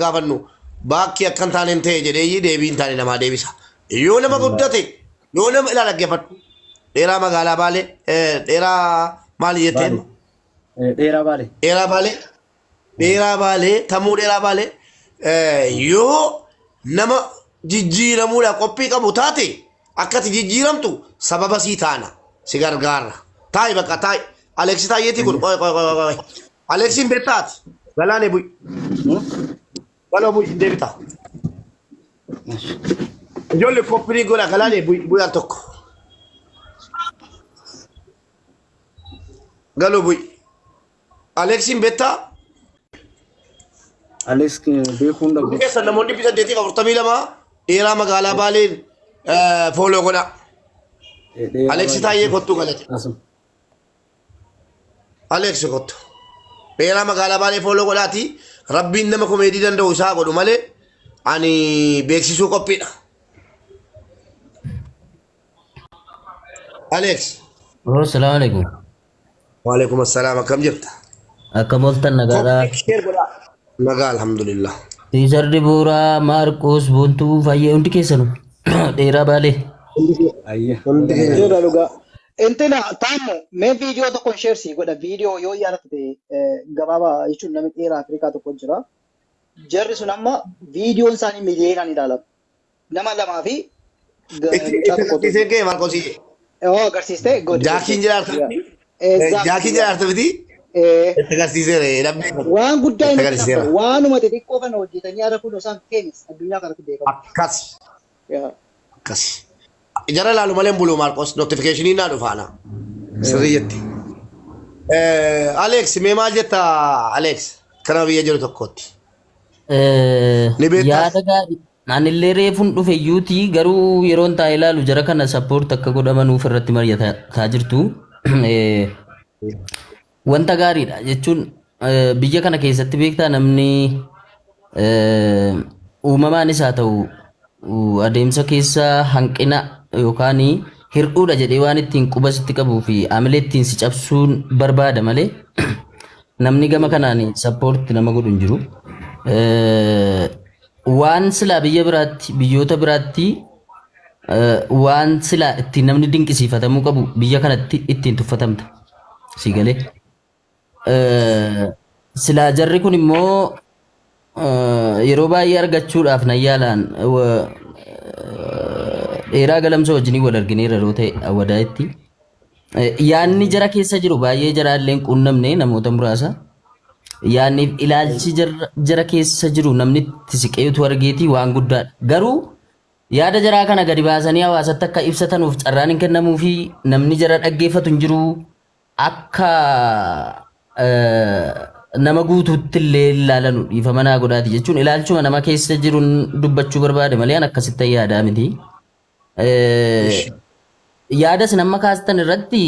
gaafannu bakki akkan taane hin ta'e jedhee deebiin taane namaa deebisa. Yoo nama guddate yoo nama ilaala geeffadhu dheeraa magaalaa Baalee dheeraa maali jetteen? Dheeraa Baalee. Dheeraa Baalee. Dheeraa Baalee tamuu dheeraa Baalee yoo nama jijjiiramuudhaaf qophii qabu taate akkati jijjiiramtu sababa sii taana si gargaara. Taa'i bakka taa'i. Aleksi taa'eeti kun qoy. Aleksiin beektaati. Galaanee bu'i. Galoo bu'i deebita. Ijoollee koppii godha galaanee bu'i al tokko. Galoo bu'i. Aleksiin beektaa? Alex beekuun dhabu. Keessa namoonni bisa deetii 42 dheeraa magaalaa Baaleen fooloo godha. Aleksi taa'ee kottu galate. Aleksi kottu. Dheeraa magaalaa Baalee fooloo godhaati. Rabbiin nama komeedii danda'u isaa godhu malee ani beeksisuu qophiidha. Alex. Assalamu alaikum. Wa alaikum assalam. Akkam jirta? Akkam oltan nagaadhaa. Nagaa alhamdulillah. Tiisar Dibuuraa Maarqos Boontuu Fayyee hundi keessanu dheeraa Baalee. Hundi keessa dhugaa. Intina taamo mee viidiyoo tokko share si godha viidiyoo yoo yaadate gabaabaa jechuun namni dheeraa Afrikaa tokko jira. Jarri sun amma viidiyoon isaanii miliyoonaan ilaalama. Nama lamaa fi Iseen kee Maarqosii. Agarsiiste godhe. Jaakiin jiraatu. Jaakiin jiraatu miti. Itti agarsiiseera namni. Waan guddaa inni qabu waanuma xixiqqoo kana hojjetanii haala kun osoo kemis addunyaa kanatti beekamu. Akkas. Akkas. Jara laalu malee bulu Maarqos notifikashinii naa dhufaana. Sirrii jetti. Alex mee maal jetta Alex kana biyya jiru tokkotti. Yaada gaarii. Anillee reefuun dhufe iyyuuti garuu yeroon taa'ee ilaalu jara kana sappoort akka godhamanuuf irratti mari'ataa jirtu. Wanta gaariidha jechuun biyya kana keessatti beektaa namni uumamaanis haa ta'u adeemsa keessa hanqina yookaan hir'uudha jedhee waan ittiin quba sitti qabuu fi amilee ittiin si cabsuun barbaada malee namni gama kanaan sappoorti nama godhu hin jiru. Waan silaa biyya biraatti biyyoota biraatti waan silaa ittiin namni dinqisiifatamuu qabu biyya kanatti ittiin tuffatamta. Si galee. Silaa jarri kun immoo yeroo baay'ee argachuudhaaf na yaalaan dheeraa galamsa wajjin wal argineera yeroo ta'e awwadaa'itti. Yaanni jara keessa jiru baay'ee jaraallee hin quunnamne namoota muraasa. Yaanni ilaalchi jara keessa jiru namni itti siqeetu argeeti waan guddaadha. Garuu yaada jaraa kana gadi baasanii hawaasatti akka ibsatanuuf carraan hin kennamuu fi namni jara dhaggeeffatu hin jiru. Akka nama guutuutti illee ilaalanu dhiifama naa godhaati jechuun ilaalchuma nama keessa jiruun dubbachuu barbaade malee an akkasitti yaadaa miti. Yaadas nama kaastan irratti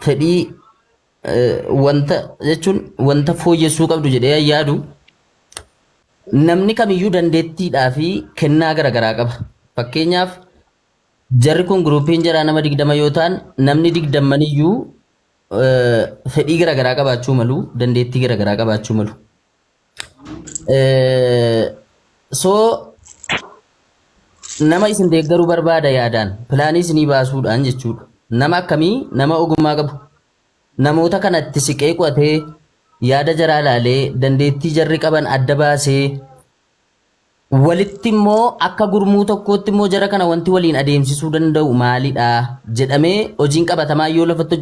fedhii wanta jechuun wanta fooyyessuu qabdu jedhee yaadu namni kamiyyuu dandeettiidhaa fi kennaa garaagaraa qaba. Fakkeenyaaf jarri kun guruupiin jaraa nama 20 yoo ta'an namni 20 iyyuu fedhii garaagaraa qabaachuu malu dandeettii garaagaraa qabaachuu malu. Nama isin deeggaruu barbaada yaadaan pilaanii isinii baasuudhaan jechuudha. Nama akkamii nama ogummaa qabu namoota kanatti siqee qo'atee yaada jaraa ilaalee dandeettii jarri qaban adda baasee walitti immoo akka gurmuu tokkootti immoo jara kana wanti waliin adeemsisuu danda'u maalidha jedhamee hojiin qabatamaa yoo lafatti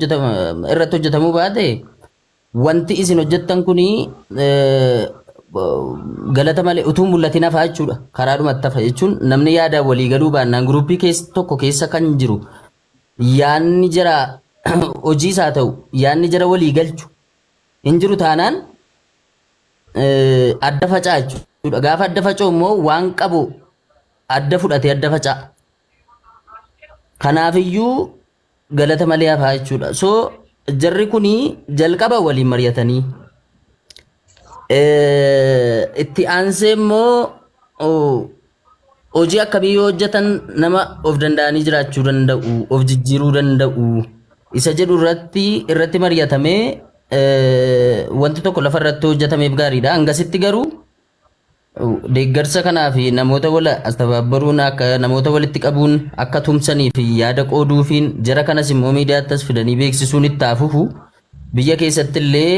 irratti hojjetamuu baate wanti isin hojjettan kuni galata malee utuu mul'atiin hafaa jechuudha. Karaadhumatti hafa jechuun namni yaada walii galuu baannaan guruupii tokko keessa kan jiru yaanni jara hojiis haa ta'u yaanni jara walii galchu hin jiru taanaan adda facaa jechuudha. Gaafa adda faca'u immoo waan qabu adda fudhatee adda faca'a. Kanaafiyyuu galata malee hafaa jechuudha. So jarri kuni jalqaba waliin mari'atanii itti aansee immoo hojii akkamii yoo hojjetan nama of danda'anii jiraachuu danda'u, of jijjiiruu danda'u. Isa jedhu irratti mari'atamee wanti tokko lafa irratti hojjetameef gaariidha. Hangasitti garuu deeggarsa kanaa fi namoota wal astababbaruun akka namoota walitti qabuun akka tumsanii fi yaada qooduufiin jara kanas immoo miidiyaattas fidanii beeksisuun itti hafuuf biyya keessatti illee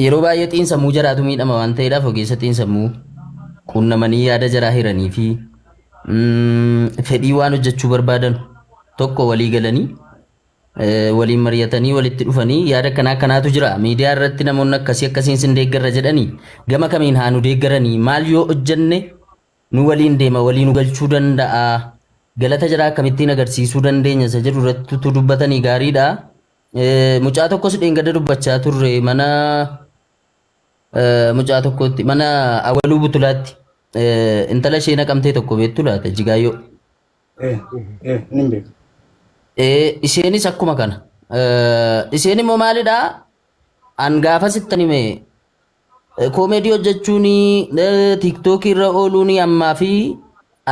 yeroo baay'ee xiinsammuu jaraatu miidhama waan ta'eedhaaf ogeessa xiinsammuu quunnamanii yaada jaraa hiranii fi fedhii waan hojjechuu barbaadan tokko walii galanii waliin mari'atanii walitti dhufanii yaada kanaatu jira miidiyaa irratti namoonni akkasiin sin deeggarra jedhanii gama kamiin haa nu deeggaranii maal yoo hojjenne nu waliin deema walii nu galchuu danda'a galata jira akkamittiin agarsiisuu dandeenya isa jedhu irratti dubbatanii gaariidha mucaa tokkos dheengada dubbachaa turre mana mucaa tokkotti mana awwaluu butulaatti intala ishee naqamtee tokko beektu laata jigaayyoo isheenis akkuma kana isheen immoo maalidha an gaafa sittan hime koomedii hojjechuun tiiktookii irra ooluun ammaa fi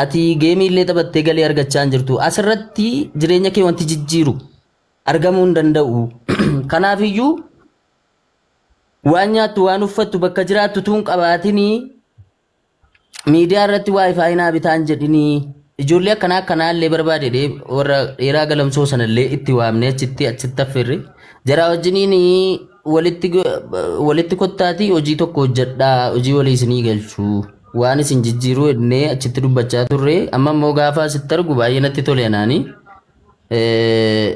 ati geemii illee taphattee galii argachaa hin jirtu asirratti jireenya kee wanti jijjiiru argamuu hin danda'u kanaafiyyuu waan nyaattu waan uffattu bakka jiraattu tuun qabaatinii miidiyaa irratti waayifaayi naa bitaan jedhinii ijoollee akkanaa illee barbaade warra dheeraa galamsoo sanallee itti waamne achitti affeerre jara wajjiniin walitti kottaatii hojii tokko hojjedhaa hojii walii isinii galchuu waan isin jijjiiruu jennee achitti dubbachaa turre amma immoo gaafa asitti argu baay'ee natti tole anaanii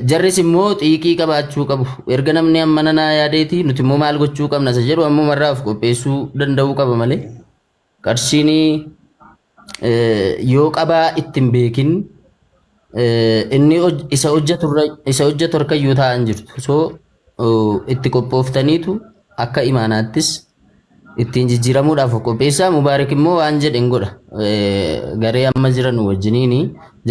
jarris immoo xiiqii qabaachuu qabu erga namni amma nanaa yaadeeti nuti immoo maal gochuu qabna isa jedhu ammoo marraaf qopheessuu danda'uu qaba malee qarshiin yoo qabaa ittiin beekin inni isa hojjetu harkayyuu ta'an jirtu so itti qophooftaniitu akka imaanaattis ittiin jijjiiramuudhaaf qopheessaa mubaarak immoo waan jedhen godha garee amma jiran wajjiniini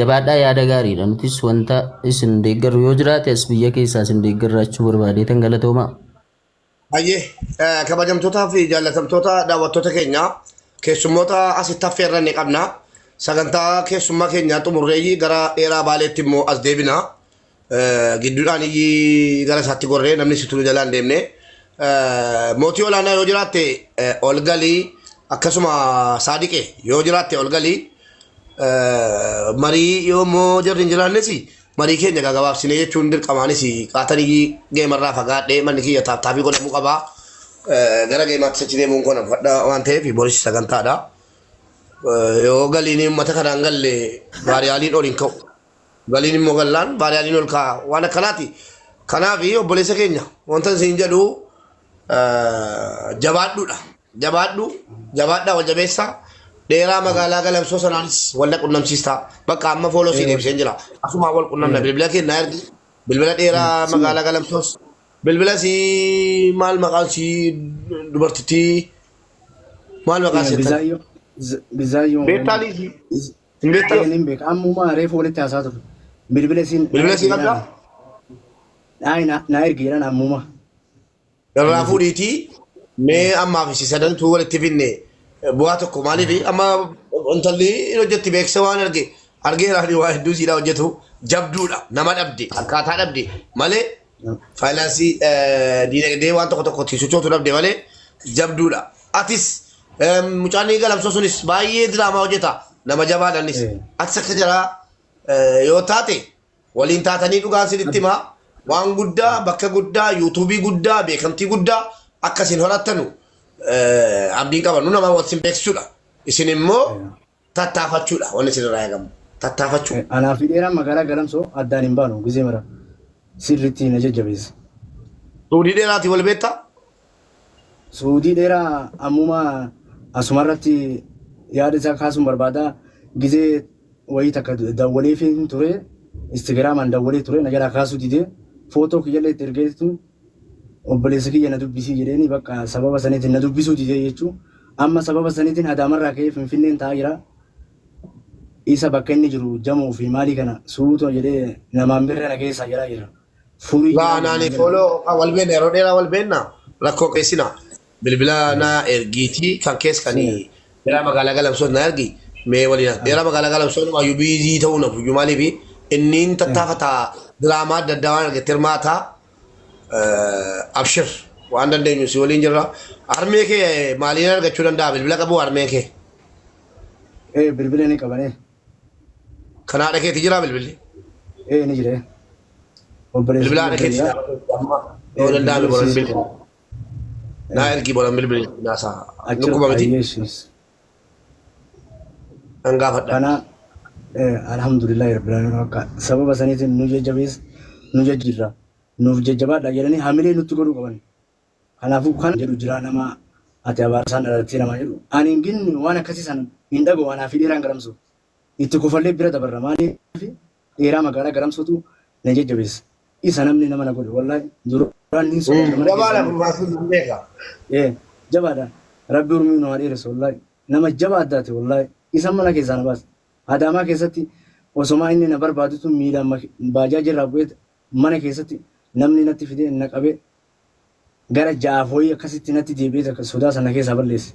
jabaadhaa yaada gaariidha nutis wanta isin deeggaru yoo jiraate as biyya keessaa isin deeggarraachuu barbaadeetan galatoomaa. Baay'ee kabajamtootaa fi jaallatamtoota daawwattoota keenyaa keessummoota asitti affeerranne qabna sagantaa keessummaa keenyaa xumurreeyyii gara dheeraa baaleetti immoo as deebina gidduudhaan gara isaatti gorree namni situu jalaan deemne mootii olaanaa yoo jiraatte olgalii akkasuma saadiqe yoo jiraatte olgalii marii yoo immoo jarri hin jiraannes marii keenya gagabaabsine jechuun dirqamaanis qaatanii geemarraa fagaadhee manni kiyya taaptaabii godhamuu qabaa. Gara geemaatti sachi deemuun kun fadha waan ta'eef boris sagantaadha. Yoo galiin uummata kanaan galle baariyaaliin ol hin ka'u. Galiin immoo gallaan baariyaaliin ol ka'a waan akkanaati. Kanaaf obboleessa keenya wanta isin jedhu jabaadhuudha. Jabaadhaa wal jabeessaa. Dheeraa magaalaa galamsoo sanaanis wal qunnamsiistaa. Bakka amma fooloo siin ibseen jira. Asuma wal qunnamna bilbila kennaa ergi. Bilbila dheeraa magaalaa galamsoos. Bilbila si maal maqaan si dubartittii maal maqaan si Bizaayyoo beektaanii si hin beeku ammuma reefu walitti haasaa ture bilbila siin qabdaa na ergeedhaan ammuma irraa fuudhiitii mee ammaaf si sadantuu walitti finne bu'aa tokko maaliif amma intalli hojjetti beeksisa waan argeeraan waa hedduu siidhaa hojjetu jabduudha nama dhabde akkaataa dhabde malee faayinaansii diinagdee waan tokko tiisuchootu dhabde malee jabduudha. Atis mucaan galamsoo sunis baay'ee diraamaa hojjeta nama jabaadhanis atis akka jara yoo taate waliin taatanii dhugaan sitti himaa waan guddaa bakka guddaa yuutuubii guddaa beekamtii guddaa akkasiin horattanu abdiin qabannu nama waliin beeksisuudha. Isin immoo tattaafachuudha wanni isin irraa eegamu tattaafachuu. Anaaf dheeraan magaalaa galamsoo addaan hin baanu gizee mara. Sirriitti na jajjabeessa. Suudii dheeraati wal beektaa? Suudii dheeraa ammuma asumarratti yaada isaa kaasuun barbaada. Gizee wayii takka dawwalee fi ture Instagraamaan dawwalee ture na jalaa kaasuu didee footoo kiyyallee itti ergeetu obboleessa kiyya na dubbisii jedheeni bakka sababa saniitiin na dubbisuu didee jechuun amma sababa saniitiin adaamarraa ka'ee finfinneen taa'aa jira. Isa bakka inni jiru jamuu fi maalii kana suutoo jedhee namaan birra na keessaa jira jira. Naani fooloo wal beekna yeroo dheeraa wal beekna rakkoo keessina bilbila na ergiitii kan keessa kanii dheeraa magaalaa galamsoo na ergi mee waliin dheeraa magaalaa galamsoo waayyuu biizii ta'uu na fuyyuu maaliif inni tattaafata diraamaa adda addaa waan argate hirmaata abshir waan dandeenyu si waliin jirra. Harmee kee maaliin argachuu danda'a bilbila qabu harmee kee. Bilbila ni qabane. Kanaadha keeti jira bilbilli. Ni jira. Bilbila haadha keeti jira. Yoo danda'ame boran bilbili. Naa ergi boran bilbili naasaa. Nukkuma miti. An gaafadha. Kana alhamdulillah rabbil alamin sababa saniitiin nu jajjabees nu jajjirra nuuf jajjabaadha jedhanii hamilee nutti godhuu qaban. Kanaafuu kan jedhu jira nama ati abaarsan dhalatee nama jedhu ani hin waan akkasii sana hin dhago waan fi dheeraan garamsu itti kufallee bira dabarra maaliif dheeraa magaalaa garamsuutu na jajjabeessa. Isa namni nama na godhe wallahi duraan ni sodaa Jabaadha gurbaasuun hin beeka. Jabaadha rabbi urmii nu dheeressa wallahi nama jabaa addaate wallahi isa mana keessaa na baasa. Adaamaa keessatti osoma inni na barbaadutu miidhaan baajaaji irraa bu'ee mana keessatti namni natti fidee na qabee gara jaafooyi akkasitti natti deebi'ee sodaa sana keessaa balleesse.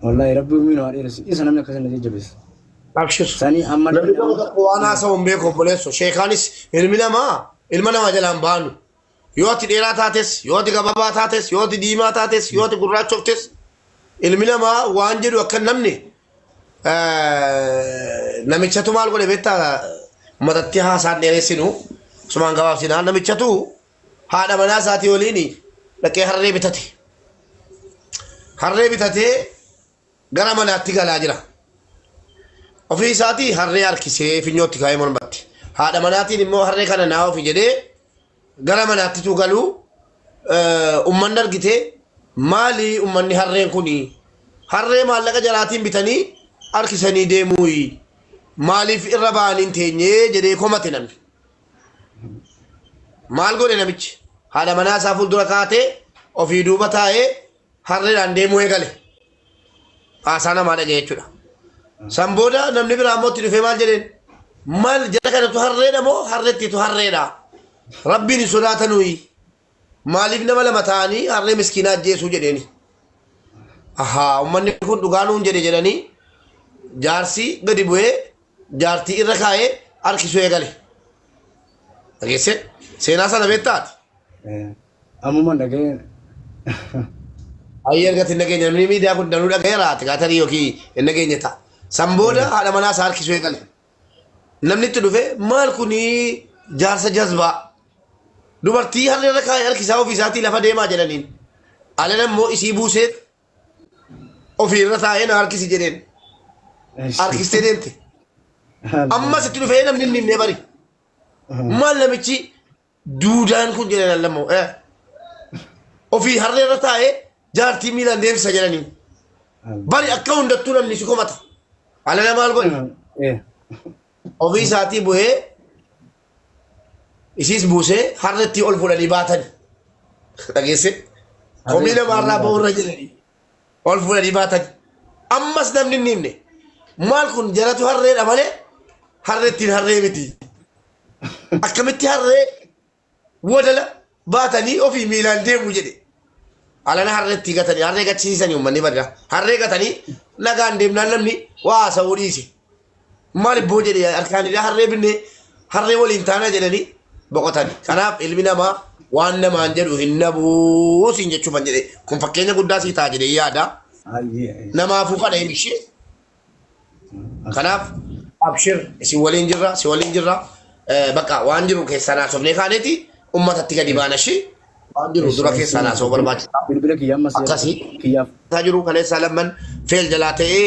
Wallahi rabbi urmii nu dheeressa isa namni akkasii na jajjabeessa. Abshir. Sanii amma Namni tokko waan haasa'u hin beeku obboleessu. Sheekaanis ilma namaa jalaan baanu. Yoo ati dheeraa taates, yoo ati gabaabaa taates, yoo ati diimaa taates, yoo ati gurraachoftes ilmi namaa waan jedhu akka namni namichatu maal godhe beektaa matatti haasaan dheeressinu sumaan gabaabsinaa namichatu haadha manaa isaatii waliin dhaqee harree bitate. Harree bitatee gara manaatti galaa jira. Ofii isaatii harree harkisee finyootti kaa'ee mormatti. Haadha manaatiin immoo harree kana naa ofi jedhee gara manaattitu galuu ummanni argitee maali ummanni harreen kuni harree maallaqa jalaatiin bitanii harkisanii deemuu maaliif irra ba'anii hin teenyee jedhee komate namni. Maal godhe namichi haadha manaa isaa fuuldura kaatee ofii duuba taa'ee harreedhaan deemuu eegale. Haasaa namaa dhaga'e jechuudha. San booda namni biraa immoo itti dhufee maal jedheen maal jala kanatu harreedha moo harreettiitu harreedha. Rabbiin hin sodaatanuu maaliif nama lama ta'anii harree miskiinaa ajjeesuu jedheeni. Ahaa ummanni kun dhugaanuun jedhe jedhanii jaarsi gadi bu'ee jaartii irra kaa'ee harkisuu eegale. Dhageesse seenaa sana beektaati. Ammuma dhaga'ee. Ayyee argatti hin dhageenye namni miidiyaa kun danuu dhaga'eera ati gaatarii yookiin hin dhageenye ta'a. San booda haadha manaa isaa harkisuu eegale. Namni itti dhufe maal kunii jaarsa jazbaa. Dubartii harree irra kaa'ee harkisaa ofii isaatii lafa deemaa jedhaniin. Alan immoo isii buusee ofii irra taa'ee na harkisi jedheen. Harkistee deemte. Ammas itti dhufee namni hin himne bari. Maal namichi duudaan kun jedhan lammoo. Ofii harree irra taa'ee jaartii miilaan deemsisa jedhaniin. Bari akka hundattuu namni si komata. Alana maal godhe? Ofii isaatii bu'ee isiis buusee harreetti ol fuudhanii baatan. Dhageesse? Komii namaarraa ba'uurra jedhanii ol fuudhanii baatan. Ammas namni hin himne. Maal kun jalatu harreedha malee harreettiin harree miti. Akkamitti harree wadala baatanii ofii miilaan deemu jedhe. Alana harreetti gatanii harree gachiisanii uummanni badda. Harree gatanii nagaan deemnaan namni waa haasa'uu dhiise. Maaliif boo jedhee harkaanidha harree binne harree waliin taana jedhanii boqotan. Kanaaf ilmi namaa waan namaan jedhu hin nabuu siin jechuufan jedhe. Kun fakkeenya guddaa sii ta'a jedhee yaada. Namaafuu kana hin ishee. Kanaaf abshir isin waliin jirra si waliin jirra. Bakka waan jiru keessaa naasofnee kaaneeti uummatatti gadi baana ishee. Waan jiru dura keessaa naasoo barbaachisa. Bilbila kiyyaa ammas Akkasii kiyyaaf. jiru kaleessaa lamman feel jalaa ta'ee